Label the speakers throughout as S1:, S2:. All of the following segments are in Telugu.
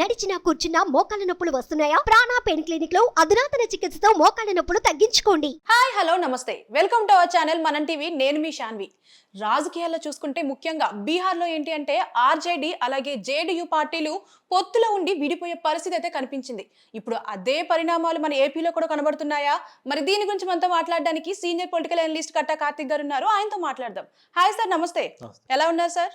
S1: నడిచినా కూర్చున్నా మోకాళ్ళ నొప్పులు వస్తున్నాయా? ప్రాణ పెయిన్ క్లినిక్ లో అధునాతన చికిత్సతో మోకాళ్ళ నొప్పులు తగ్గించుకోండి.
S2: హాయ్ హలో నమస్తే వెల్కమ్ టు అవర్ ఛానల్ మనం టీవీ. నేను మీ శాన్వి. రాజకీయాల్లో చూసుకుంటే ముఖ్యంగా బీహార్లో ఏంటి అంటే ఆర్జేడీ అలాగే జేడీయూ పార్టీలు పొత్తులో ఉండి విడిపోయే పరిస్థితి అయితే కనిపించింది. ఇప్పుడు అదే పరిణామాలు మన ఏపీలో కూడా కనబడుతున్నాయా? మరి దీని గురించి మనతో మాట్లాడడానికి సీనియర్ పొలిటికల్ అనలిస్ట్ కట్టా కార్తిక్ గారు ఉన్నారు. ఆయనతో మాట్లాడదాం. హాయ్ సార్, నమస్తే. ఎలా ఉన్నారు సార్?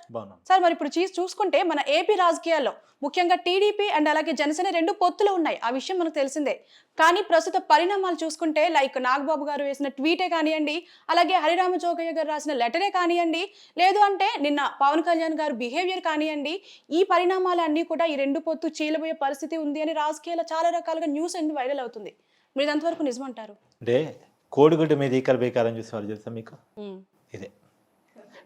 S2: సార్, మరి ఇప్పుడు చూసుకుంటే మన ఏపీ రాజకీయాల్లో ముఖ్యంగా టీడీపీ అండ్ అలాగే జనసేన రెండు పొత్తులు ఉన్నాయి. ఆ విషయం మనకు తెలిసిందే. కానీ ప్రస్తుత పరిణామాలు చూసుకుంటే లైక్ నాగబాబు గారు వేసిన ట్వీటే కానివ్వండి, అలాగే హరిరామ జోగయ్య గారు రాసిన లెటరే కానివ్వండి, లేదు అంటే నిన్న పవన్ కళ్యాణ్ గారు బిహేవియర్ కానివ్వండి, ఈ పరిణామాలన్నీ కూడా ఈ రెండు పొత్తు చీలబోయే పరిస్థితి ఉంది అని రాజకీయాల్లో చాలా రకాలుగా న్యూస్ అనేది వైరల్ అవుతుంది. మీరు ఎంతవరకు నిజమంటారు?
S3: అంటే కోడిగుడ్డు మీద ఈకలు బీకాలని చూసి వాళ్ళు తెలుసా మీకు? ఇదే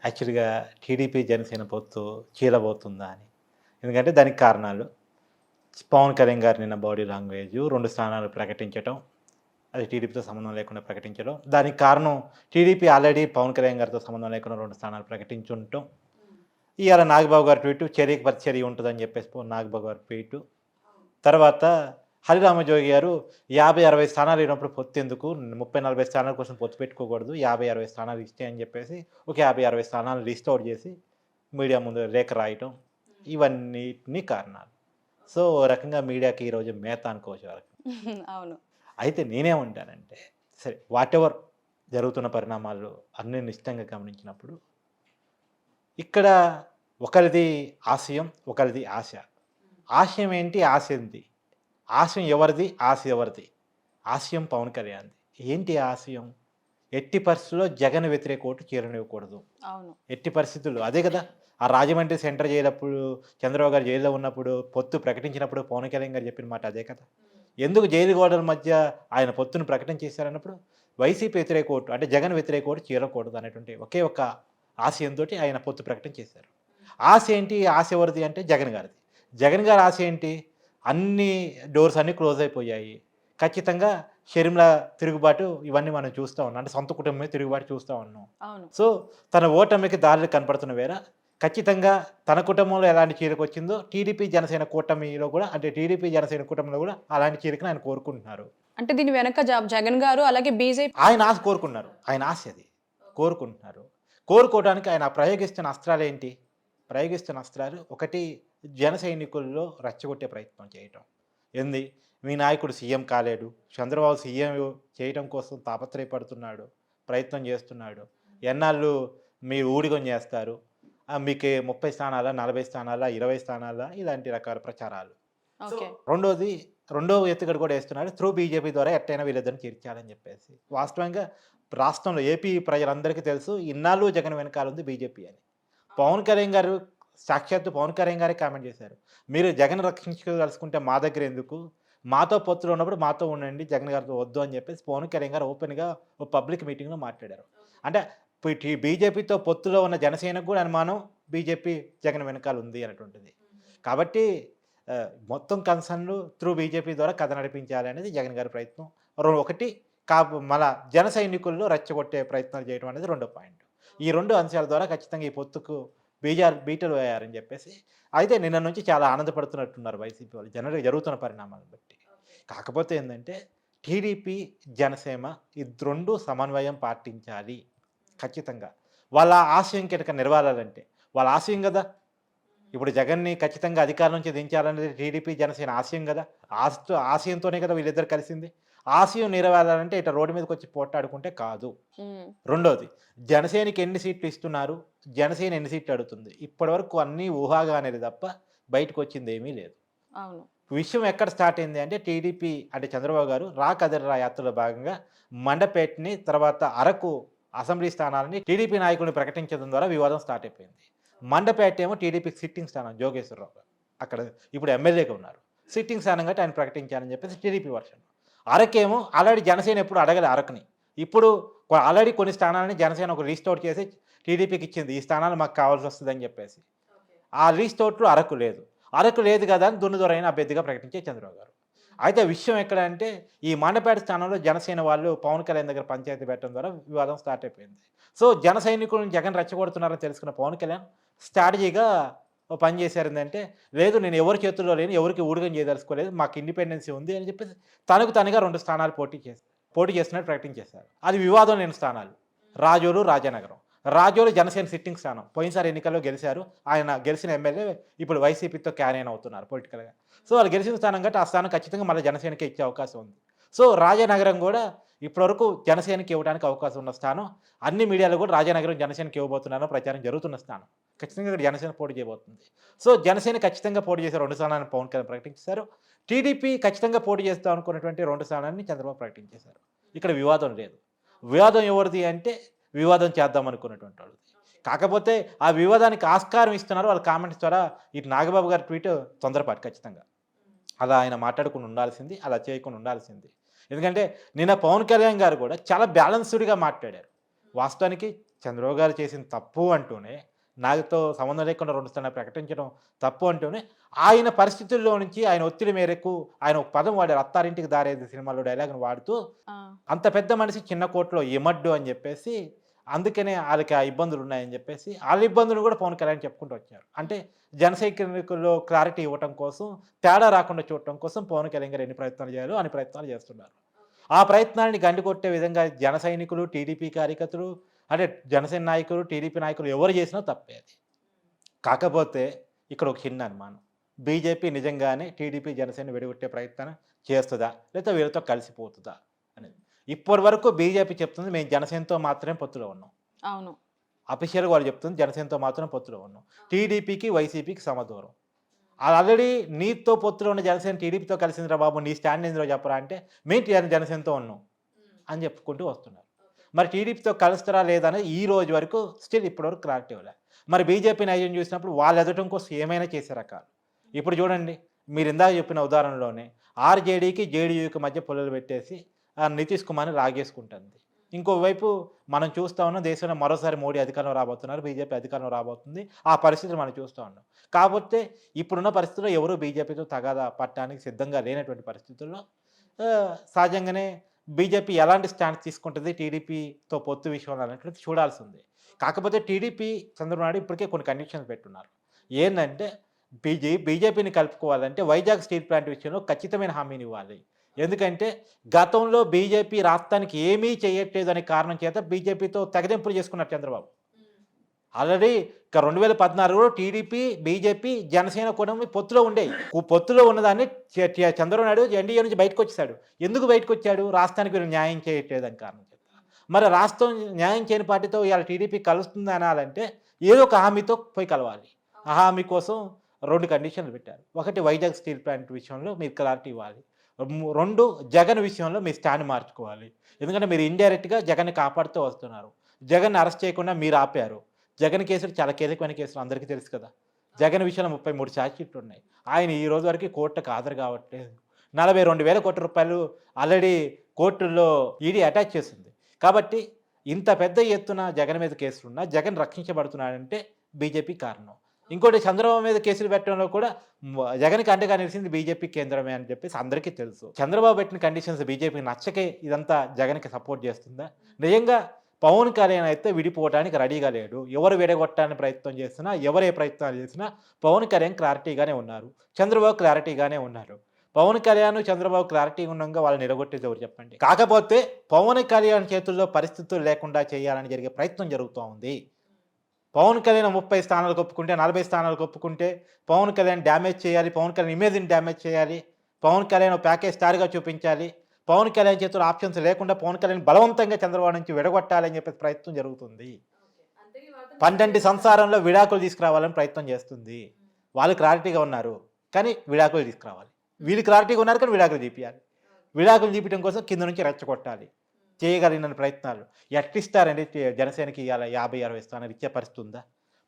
S3: యాక్చువల్గా టీడీపీ జనసేన పొత్తు చీలబోతుందా అని. ఎందుకంటే దానికి కారణాలు పవన్ కళ్యాణ్ గారు నిన్న బాడీ లాంగ్వేజ్ 2 స్థానాలు ప్రకటించడం, అది టీడీపీతో సంబంధం లేకుండా ప్రకటించడం. దానికి కారణం టీడీపీ ఆల్రెడీ పవన్ కళ్యాణ్ గారితో సంబంధం లేకుండా 2 స్థానాలు ప్రకటించుండటం. ఇవాళ నాగబాబు గారి ట్వీట్ చర్యకి పరిచర్య ఉంటుందని చెప్పేసి నాగబాబు గారి ట్వీట్. తర్వాత హరిరామజోగి గారు 50-60 స్థానాలు ఇచ్చినప్పుడు పొత్తు ఎందుకు, 30-40 స్థానాల కోసం పొత్తు పెట్టుకోకూడదు, 50-60 స్థానాలు ఇస్తే అని చెప్పేసి ఒక 50-60 స్థానాలు లిస్ట్ అవుట్ చేసి మీడియా ముందు లేఖ రాయటం, ఇవన్నిటినీ కారణాలు. సో ఓ రకంగా మీడియాకి ఈరోజు మేత అనుకోవచ్చు వరకు.
S2: అవును.
S3: అయితే నేనేమంటానంటే, సరే వాటెవర్ జరుగుతున్న పరిణామాలు అన్ని నిశ్చితంగా గమనించినప్పుడు ఇక్కడ ఒకరిది ఆశయం, ఒకరిది ఆశ. ఆశయం ఏంటి, ఆశ ఏంటి? ఆశయం ఎవరిది, ఆశ ఎవరిది? ఆశయం పవన్ కళ్యాణ్ది. ఏంటి ఆశయం? ఎట్టి పరిస్థితుల్లో జగన్ వ్యతిరేక ఓటు చేరనివ్వకూడదు.
S2: అవును,
S3: ఎట్టి పరిస్థితుల్లో అదే కదా. ఆ రాజమండ్రి సెంటర్ చేయనప్పుడు, చంద్రబాబు గారు జైల్లో ఉన్నప్పుడు, పొత్తు ప్రకటించినప్పుడు పవన్ కళ్యాణ్ గారు చెప్పిన మాట అదే కదా. ఎందుకు జైలు గోడల మధ్య ఆయన పొత్తును ప్రకటన చేశారన్నప్పుడు వైసీపీ వ్యతిరేక ఓటు అంటే జగన్ వ్యతిరేక ఓటు చేరకూడదు అనేటువంటి ఒకే ఒక ఆశయంతో ఆయన పొత్తు ప్రకటన చేశారు. ఆశ ఏంటి, ఆశ ఎవరిది అంటే జగన్ గారిది. జగన్ గారి ఆశ ఏంటి? అన్ని డోర్స్ అన్నీ క్లోజ్ అయిపోయాయి, ఖచ్చితంగా షర్మిల తిరుగుబాటు ఇవన్నీ మనం చూస్తూ ఉన్నాం, అంటే సొంత కుటుంబమే తిరుగుబాటు చూస్తూ ఉన్నాం. సో తన ఓటమికి దారులు కనపడుతున్న వేళ ఖచ్చితంగా తన కుటుంబంలో ఎలాంటి చీరకు వచ్చిందో టీడీపీ జనసేన కూటమిలో కూడా, అంటే టీడీపీ జనసేన కూటమిలో కూడా అలాంటి చీరకను ఆయన కోరుకుంటున్నారు.
S2: అంటే దీని వెనక జగన్ గారు అలాగే బీజేపీ
S3: ఆయన ఆశ కోరుకున్నారు, ఆయన ఆశ అది కోరుకుంటున్నారు. కోరుకోవడానికి ఆయన ప్రయోగిస్తున్న అస్త్రాలు ఏంటి? ప్రయోగిస్తున్న అస్త్రాలు ఒకటి, జన సైనికుల్లో రెచ్చగొట్టే ప్రయత్నం చేయటం. ఏంది, మీ నాయకుడు సీఎం కాలేడు, చంద్రబాబు సీఎం చేయడం కోసం తాపత్రయపడుతున్నాడు, ప్రయత్నం చేస్తున్నాడు, ఎన్నాళ్ళు మీరు ఊడిగం చేస్తారు, మీకు 30 స్థానాల, 40 స్థానాల, 20 స్థానాల, ఇలాంటి రకాల ప్రచారాలు. రెండో ఎత్తుగడ కూడా వేస్తున్నాడు, త్రూ బీజేపీ ద్వారా ఎట్టయినా వీళ్ళిద్దరిని చేర్చాలని చెప్పేసి. వాస్తవంగా రాష్ట్రంలో ఏపీ ప్రజలందరికీ తెలుసు, ఇన్నాళ్ళు జగన్ వెనకాల ఉంది బీజేపీ అని. పవన్ కళ్యాణ్ గారు సాక్షాత్తు పవన్ కళ్యాణ్ గారే కామెంట్ చేశారు, మీరు జగన్ రక్షించుకోదలుచుకుంటే మా దగ్గర ఎందుకు, మాతో పొత్తులు ఉన్నప్పుడు మాతో ఉండండి, జగన్ గారితో వద్దు అని చెప్పేసి పవన్ కళ్యాణ్ గారు ఓపెన్గా ఒక పబ్లిక్ మీటింగ్లో మాట్లాడారు. అంటే బీజేపీతో పొత్తులో ఉన్న జనసేనకు కూడా అనుమానం బీజేపీ జగన్ వెనకాల ఉంది అనేటువంటిది. కాబట్టి మొత్తం కన్సర్న్లు త్రూ బీజేపీ ద్వారా కథ నడిపించాలి అనేది జగన్ గారి ప్రయత్నం. ఒకటి మళ్ళా జన సైనికుల్లో రెచ్చగొట్టే ప్రయత్నాలు చేయడం అనేది రెండో పాయింట్. ఈ 2 అంశాల ద్వారా ఖచ్చితంగా ఈ పొత్తుకు బీటలు వేయారని చెప్పేసి. అయితే నిన్న నుంచి చాలా ఆనందపడుతున్నట్టున్నారు వైసీపీ వాళ్ళు జరుగుతున్న పరిణామాలను బట్టి. కాకపోతే ఏంటంటే టీడీపీ జనసేన ఈ 2 సమన్వయం పాటించాలి ఖచ్చితంగా. వాళ్ళ ఆశయం కనుక నెరవేరాలంటే, వాళ్ళ ఆశయం కదా ఇప్పుడు జగన్ని ఖచ్చితంగా అధికారం నుంచి దించాలనేది టీడీపీ జనసేన ఆశయం కదా. ఆశయంతోనే కదా వీళ్ళిద్దరు కలిసింది. ఆశయం నెరవేరాలంటే ఇట్లా రోడ్డు మీదకి వచ్చి పోట్లాడుకుంటే కాదు. రెండోది, జనసేనకి ఎన్ని సీట్లు ఇస్తున్నారు, జనసేన ఎన్ని సీట్లు అడుగుతుంది, ఇప్పటి వరకు అన్నీ ఊహాగానేది తప్ప బయటకు వచ్చింది ఏమీ లేదు. విషయం ఎక్కడ స్టార్ట్ అయింది అంటే టీడీపీ అంటే చంద్రబాబు గారు రా కదరా యాత్రలో భాగంగా మండపేటని, తర్వాత అరకు అసెంబ్లీ స్థానాలని టీడీపీ నాయకుడిని ప్రకటించడం ద్వారా వివాదం స్టార్ట్ అయిపోయింది. మండపేట ఏమో టీడీపీకి సిట్టింగ్ స్థానం, జోగేశ్వరరావు గారు అక్కడ ఇప్పుడు ఎమ్మెల్యేగా ఉన్నారు, సిట్టింగ్ స్థానంగా ఆయన ప్రకటించాలని చెప్పేసి టీడీపీ వర్షన్. అరకేమో ఆల్రెడీ జనసేన ఎప్పుడు అడగలే అరకుని, ఇప్పుడు ఆల్రెడీ కొన్ని స్థానాలని జనసేన ఒక రీస్టోర్ చేసి టీడీపీకి ఇచ్చింది, ఈ స్థానాలు మాకు కావాల్సి వస్తుందని చెప్పేసి. ఆ రీస్టోర్లో అరకు లేదు కదా అని దున్నుదొరైన అభ్యర్థిగా ప్రకటించే చంద్రబాబు గారు. అయితే విషయం ఎక్కడ అంటే ఈ మండపేట స్థానంలో జనసేన వాళ్ళు పవన్ కళ్యాణ్ దగ్గర పంచాయతీ పెట్టడం ద్వారా వివాదం స్టార్ట్ అయిపోయింది. సో జన సైనికులను జగన్ రెచ్చగొడుతున్నారని తెలుసుకున్న పవన్ కళ్యాణ్ స్ట్రాటజీగా ఓ పని చేశారు ఏంటంటే, లేదు నేను ఎవరి చేతుల్లో లేను, ఎవరికి ఊడిగం చేయదలుచుకోలేదు, మాకు ఇండిపెండెన్సీ ఉంది అని చెప్పేసి తనకు తనగా 2 స్థానాలు పోటీ చేస్తున్నట్టు ప్రకటించేశారు. అది వివాదం లేని స్థానాలు రాజోలు, రాజానగరం. రాజోలు జనసేన సిట్టింగ్ స్థానం, పోయినసారి ఎన్నికల్లో గెలిచారు. ఆయన గెలిచిన ఎమ్మెల్యే ఇప్పుడు వైసీపీతో క్యారియన్ అవుతున్నారు పొలిటికల్గా. సో వాళ్ళు గెలిచిన స్థానం కాబట్టి ఆ స్థానం ఖచ్చితంగా మళ్ళీ జనసేనకే ఇచ్చే అవకాశం ఉంది. సో రాజానగరం కూడా ఇప్పటివరకు జనసేనకి ఇవ్వడానికి అవకాశం ఉన్న స్థానం. అన్ని మీడియాలో కూడా రాజానగరం జనసేనకి ఇవ్వబోతున్నారో ప్రచారం జరుగుతున్న స్థానం. ఖచ్చితంగా ఇక్కడ జనసేన పోటీ చేయబోతుంది. సో జనసేన ఖచ్చితంగా పోటీ చేసే 2 స్థానాలను పవన్ కళ్యాణ్ ప్రకటించారు. టీడీపీ ఖచ్చితంగా పోటీ చేస్తాం అనుకున్నటువంటి 2 స్థానాన్ని చంద్రబాబు ప్రకటించేశారు. ఇక్కడ వివాదం లేదు. వివాదం ఎవరిది అంటే వివాదం చేద్దాం అనుకున్నటువంటి వాళ్ళది. కాకపోతే ఆ వివాదానికి ఆస్కారం ఇస్తున్నారు వాళ్ళ కామెంట్స్ ద్వారా. ఇటు నాగబాబు గారి ట్వీట్ తొందరపాటు ఖచ్చితంగా. అలా ఆయన మాట్లాడుకుని ఉండాల్సింది, అలా చేయకుండా ఉండాల్సింది. ఎందుకంటే నిన్న పవన్ కళ్యాణ్ గారు కూడా చాలా బ్యాలెన్స్డ్గా మాట్లాడారు. వాస్తవానికి చంద్రబాబు గారు చేసిన తప్పు అంటూనే, నాతో సంబంధం లేకుండా 2 స్థానాలు ప్రకటించడం తప్పు అంటూనే, ఆయన పరిస్థితుల్లో నుంచి ఆయన ఒత్తిడి మేరకు ఆయన ఒక పదం వాడారు, అత్తారింటికి దారేది సినిమాలో డైలాగ్ను వాడుతూ, అంత పెద్ద మనిషి చిన్న కోట్లో ఎమడ్డు అని చెప్పేసి, అందుకనే వాళ్ళకి ఆ ఇబ్బందులు ఉన్నాయని చెప్పేసి వాళ్ళ ఇబ్బందులు కూడా పవన్ కళ్యాణ్ చెప్పుకుంటూ వచ్చారు. అంటే జన సైనికుల్లో క్లారిటీ ఇవ్వటం కోసం, తేడా రాకుండా చూడటం కోసం పవన్ కళ్యాణ్ గారు ఎన్ని ప్రయత్నాలు చేయాలో అన్ని ప్రయత్నాలు చేస్తున్నారు. ఆ ప్రయత్నాన్ని గండికొట్టే విధంగా జన సైనికులు, టీడీపీ కార్యకర్తలు, అంటే జనసేన నాయకులు, టీడీపీ నాయకులు ఎవరు చేసినా తప్పే అది. కాకపోతే ఇక్కడ ఒక చిన్న అనుమానం, బీజేపీ నిజంగానే టీడీపీ జనసేన విడగొట్టే ప్రయత్నం చేస్తుందా, లేదా వీళ్ళతో కలిసిపోతుందా అనేది. ఇప్పటి వరకు బీజేపీ చెప్తుంది మేము జనసేనతో మాత్రమే పొత్తులో ఉన్నాం.
S2: అవును,
S3: అఫీషియల్గా వాళ్ళు చెప్తుంది జనసేనతో మాత్రం పొత్తులో ఉన్నాం. టీడీపీకి వైసీపీకి సమదూరం. ఆల్రెడీ నీతో పొత్తులో ఉన్న జనసేన టీడీపీతో కలిసిందిరా బాబు, నీ స్టాండ్ ఏందిరో చెప్పరా అంటే మేము జనసేనతో ఉన్నాం అని చెప్పుకుంటూ వస్తున్నారు. మరి టీడీపీతో కలుస్తారా లేదా అనేది ఈ రోజు వరకు స్టిల్ ఇప్పటివరకు క్లారిటీ ఇవ్వలేదు. మరి బీజేపీ నైజం చూసినప్పుడు వాళ్ళు ఎదగటం కోసం ఏమైనా చేసే రకాలు. ఇప్పుడు చూడండి, మీరు ఇందాక చెప్పిన ఉదాహరణలోనే ఆర్జేడీకి జేడీయూకి మధ్య పొలలు పెట్టేసి నితీష్ కుమార్ని లాగేసుకుంటుంది. ఇంకోవైపు మనం చూస్తూ ఉన్నాం, దేశంలో మరోసారి మోడీ అధికారంలో రాబోతున్నారు, బీజేపీ అధికారంలో రాబోతుంది. ఆ పరిస్థితులు మనం చూస్తూ ఉన్నాం. కాకపోతే ఇప్పుడున్న పరిస్థితుల్లో ఎవరు బీజేపీతో తగాదా పట్టడానికి సిద్ధంగా లేనటువంటి పరిస్థితుల్లో సహజంగానే బీజేపీ ఎలాంటి స్టాండ్ తీసుకుంటుంది టీడీపీతో పొత్తు విషయంలో అనేటువంటి చూడాల్సి ఉంది. కాకపోతే టీడీపీ చంద్రబాబు నాయుడు ఇప్పటికే కొన్ని కండిషన్స్ పెట్టున్నారు. ఏంటంటే బీజేపీని కలుపుకోవాలంటే వైజాగ్ స్టీల్ ప్లాంట్ విషయంలో ఖచ్చితమైన హామీని ఇవ్వాలి. ఎందుకంటే గతంలో బీజేపీ రాష్ట్రానికి ఏమీ చేయట్లేదు అనే కారణం చేత బీజేపీతో తెగదెంపులు చేసుకున్నారు చంద్రబాబు. ఆల్రెడీ 2014లో టీడీపీ, బీజేపీ, జనసేన కూడా పొత్తులో ఉండేవి. పొత్తులో ఉన్నదాన్ని చంద్రబాబు నాయుడు ఎన్డీఏ నుంచి బయటకు వచ్చేసాడు. ఎందుకు బయటకు వచ్చాడు? రాష్ట్రానికి వీళ్ళు న్యాయం చేయట్లేదు అని కారణం చేత. మరి రాష్ట్రం న్యాయం చేయని పార్టీతో ఇవాళ టీడీపీ కలుస్తుంది అనాలంటే ఏదో ఒక హామీతో పోయి కలవాలి. ఆ హామీ కోసం 2 కండిషన్లు పెట్టారు. ఒకటి, వైజాగ్ స్టీల్ ప్లాంట్ విషయంలో మీరు క్లారిటీ ఇవ్వాలి. 2, జగన్ విషయంలో మీ స్టాండ్ మార్చుకోవాలి. ఎందుకంటే మీరు ఇండైరెక్ట్గా జగన్ని కాపాడుతూ వస్తున్నారు. జగన్ని అరెస్ట్ చేయకుండా మీరు ఆపారు. జగన్ కేసులు చాలా కీలకమైన కేసులు, అందరికీ తెలుసు కదా. జగన్ విషయంలో 33 ఛార్జ్షీట్లు ఉన్నాయి. ఆయన ఈ రోజు వరకు కోర్టుకు హాజరు కావట్లేదు. 42,000 కోట్ల రూపాయలు ఆల్రెడీ కోర్టుల్లో ఈడీ అటాచ్ చేసింది. కాబట్టి ఇంత పెద్ద ఎత్తున జగన్ మీద కేసులున్నా జగన్ రక్షించబడుతున్నాడంటే బీజేపీ కారణం. ఇంకోటి, చంద్రబాబు మీద కేసులు పెట్టడంలో కూడా జగన్కి అండగా నిలిచింది బీజేపీ కేంద్రమే అని చెప్పేసి అందరికీ తెలుసు. చంద్రబాబు పెట్టిన కండిషన్స్ బీజేపీకి నచ్చకే ఇదంతా జగన్కి సపోర్ట్ చేస్తుందా? నిజంగా పవన్ కళ్యాణ్ అయితే విడిపోవడానికి రెడీగా లేడు. ఎవరు విడగొట్టడానికి ప్రయత్నం చేసినా, ఎవరే ప్రయత్నాలు చేసినా పవన్ కళ్యాణ్ క్లారిటీగానే ఉన్నారు, చంద్రబాబు క్లారిటీగానే ఉన్నారు. పవన్ కళ్యాణ్, చంద్రబాబు క్లారిటీగా ఉండగా వాళ్ళు నిలగొట్టేది ఎవరు చెప్పండి? కాకపోతే పవన్ కళ్యాణ్ చేతుల్లో పరిస్థితులు లేకుండా చేయాలని జరిగే ప్రయత్నం జరుగుతూ ఉంది. పవన్ కళ్యాణ్ 30 స్థానాలకు ఒప్పుకుంటే, 40 స్థానాలకు ఒప్పుకుంటే పవన్ కళ్యాణ్ డ్యామేజ్ చేయాలి, పవన్ కళ్యాణ్ ఇమేజ్ని డ్యామేజ్ చేయాలి, పవన్ కళ్యాణ్ ప్యాకేజ్ స్టార్గా చూపించాలి, పవన్ కళ్యాణ్ చేతుల్లో ఆప్షన్స్ లేకుండా పవన్ కళ్యాణ్ బలవంతంగా చంద్రబాబు నుంచి విడగొట్టాలని చెప్పేసి ప్రయత్నం జరుగుతుంది. 12 సంసారంలో విడాకులు తీసుకురావాలని ప్రయత్నం చేస్తుంది. వాళ్ళు క్లారిటీగా ఉన్నారు కానీ విడాకులు తీసుకురావాలి. వీళ్ళు క్లారిటీగా ఉన్నారు కానీ విడాకులు తీపియాలి. విడాకులు తీపించడం కోసం కింద నుంచి రెచ్చగొట్టాలి. చేయగలిగిన ప్రయత్నాలు ఎట్టిస్తారండి? జనసేనకి ఇవాళ 50-60 స్థానాలు ఇచ్చే పరిస్థితి ఉందా?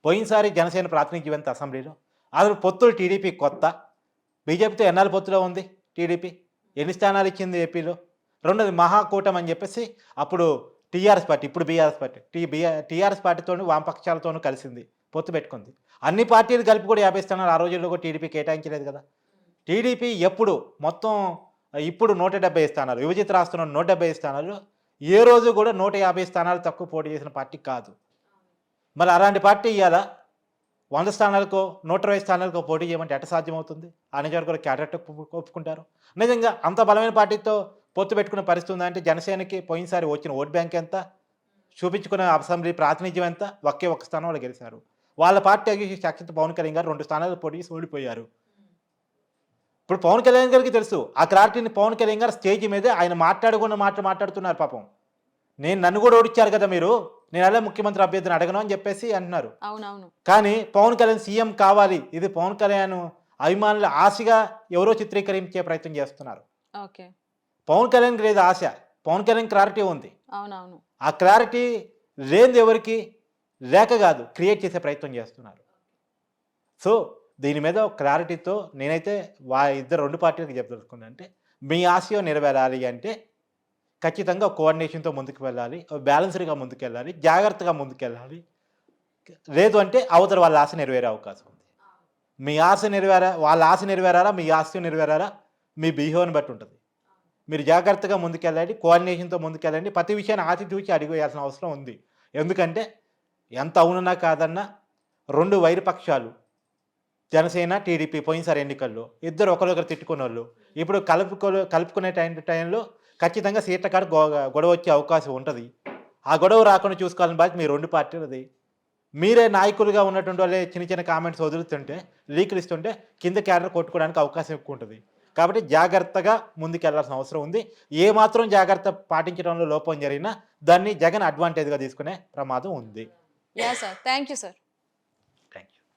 S3: పోయినసారి జనసేన ప్రాతినిధ్యం ఎంత అసెంబ్లీలో? అసలు పొత్తులు టీడీపీ కొత్త. బీజేపీతో ఎన్నాళ్ళు పొత్తులో ఉంది టీడీపీ? ఎన్ని స్థానాలు ఇచ్చింది ఏపీలో? 2ది మహాకూటమి అని చెప్పేసి అప్పుడు టీఆర్ఎస్ పార్టీ, ఇప్పుడు బీఆర్ఎస్ పార్టీ, టీఆర్ఎస్ పార్టీతోనూ వామపక్షాలతోనూ కలిసింది, పొత్తు పెట్టుకుంది. అన్ని పార్టీలు కలిపి కూడా 50 స్థానాలు ఆ రోజుల్లో కూడా టీడీపీ కేటాయించలేదు కదా. టీడీపీ ఎప్పుడు మొత్తం ఇప్పుడు 170 స్థానాలు, విభజిత రాష్ట్రంలో 170 స్థానాలు, ఏ రోజు కూడా 150 స్థానాలు తక్కువ పోటీ చేసిన పార్టీ కాదు. మరి అలాంటి పార్టీ ఇవాళ 100 స్థానాలకో 120 స్థానాలకో పోటీ చేయమంటే ఎట్ట సాధ్యమవుతుంది? ఆ నియోజకవర్గంలో క్యాడెట్ ఒప్పుకుంటారు. నిజంగా అంత బలమైన పార్టీతో పొత్తు పెట్టుకునే పరిస్థితి ఉందంటే జనసేనకి పోయినసారి వచ్చిన ఓట్ బ్యాంక్ ఎంత, చూపించుకున్న అసెంబ్లీ ప్రాతినిధ్యం ఎంత, ఒకే ఒక్క స్థానంలో గెలిచారు. వాళ్ళ పార్టీ సాక్షాత్ పవన్ కళ్యాణ్ గారు 2 స్థానాలు పోటీ చేసి ఓడిపోయారు. ఇప్పుడు పవన్ కళ్యాణ్ గారికి తెలుసు ఆ క్లారిటీని. పవన్ కళ్యాణ్ గారు స్టేజ్ మీదే ఆయన మాట్లాడుకున్న మాట్లాడుతున్నారు. పాపం నన్ను కూడా ఓడిచ్చారు కదా మీరు, నేను అలా ముఖ్యమంత్రి అభ్యర్థిని అడగను అని చెప్పేసి అంటున్నారు.
S2: అవునవును.
S3: కానీ పవన్ కళ్యాణ్ సీఎం కావాలి, ఇది పవన్ కళ్యాణ్ అభిమానుల ఆశగా ఎవరో చిత్రీకరించే ప్రయత్నం చేస్తున్నారు.
S2: ఓకే.
S3: పవన్ కళ్యాణ్కి లేదు ఆశ, పవన్ కళ్యాణ్ క్లారిటీ ఉంది.
S2: అవునవును.
S3: ఆ క్లారిటీ లేనిది ఎవరికి లేక కాదు, క్రియేట్ చేసే ప్రయత్నం చేస్తున్నారు. సో దీని మీద ఒక క్లారిటీతో నేనైతే ఇద్దరు 2 పార్టీలకు చెప్పదలుచుకున్నా అంటే, మీ ఆశయం నెరవేరాలి అంటే ఖచ్చితంగా కోఆర్డినేషన్తో ముందుకు వెళ్ళాలి, బ్యాలెన్స్డ్గా ముందుకు వెళ్ళాలి, జాగ్రత్తగా ముందుకు వెళ్ళాలి. లేదు అంటే అవతల వాళ్ళ ఆశ నెరవేరే అవకాశం ఉంది. మీ ఆశ వాళ్ళ ఆశ నెరవేరాలా, మీ ఆశయం నెరవేరాలా, మీ బిహేవియర్ని బట్టి ఉంటుంది. మీరు జాగ్రత్తగా ముందుకెళ్ళండి, కోఆర్డినేషన్తో ముందుకెళ్ళండి. ప్రతి విషయాన్ని ఆచితూచి అడిగి వేయాల్సిన అవసరం ఉంది. ఎందుకంటే ఎంత అవునన్నా కాదన్నా 2 వైరపక్షాలు, జనసేన టీడీపీ పోయినసారి ఎన్నికల్లో ఇద్దరు ఒకరొకరు తిట్టుకున్న వాళ్ళు. ఇప్పుడు కలుపుకునే టైంలో ఖచ్చితంగా సీట్ల కాడ గొడవ వచ్చే అవకాశం ఉంటుంది. ఆ గొడవ రాకుండా చూసుకోవాలని బాధ్యత మీ 2 పార్టీలది. మీరే నాయకులుగా ఉన్నటువంటి వాళ్ళే చిన్న చిన్న కామెంట్స్ వదులుతుంటే, లీకులు ఇస్తుంటే కింద క్యాడర్ కొట్టుకోవడానికి అవకాశం ఎక్కువ ఉంటుంది. కాబట్టి జాగ్రత్తగా ముందుకెళ్లాల్సిన అవసరం ఉంది. ఏమాత్రం జాగ్రత్త పాటించడంలో లోపం జరిగినా దాన్ని జగన్ అడ్వాంటేజ్గా తీసుకునే ప్రమాదం ఉంది.
S2: Yeah sir, thank you sir.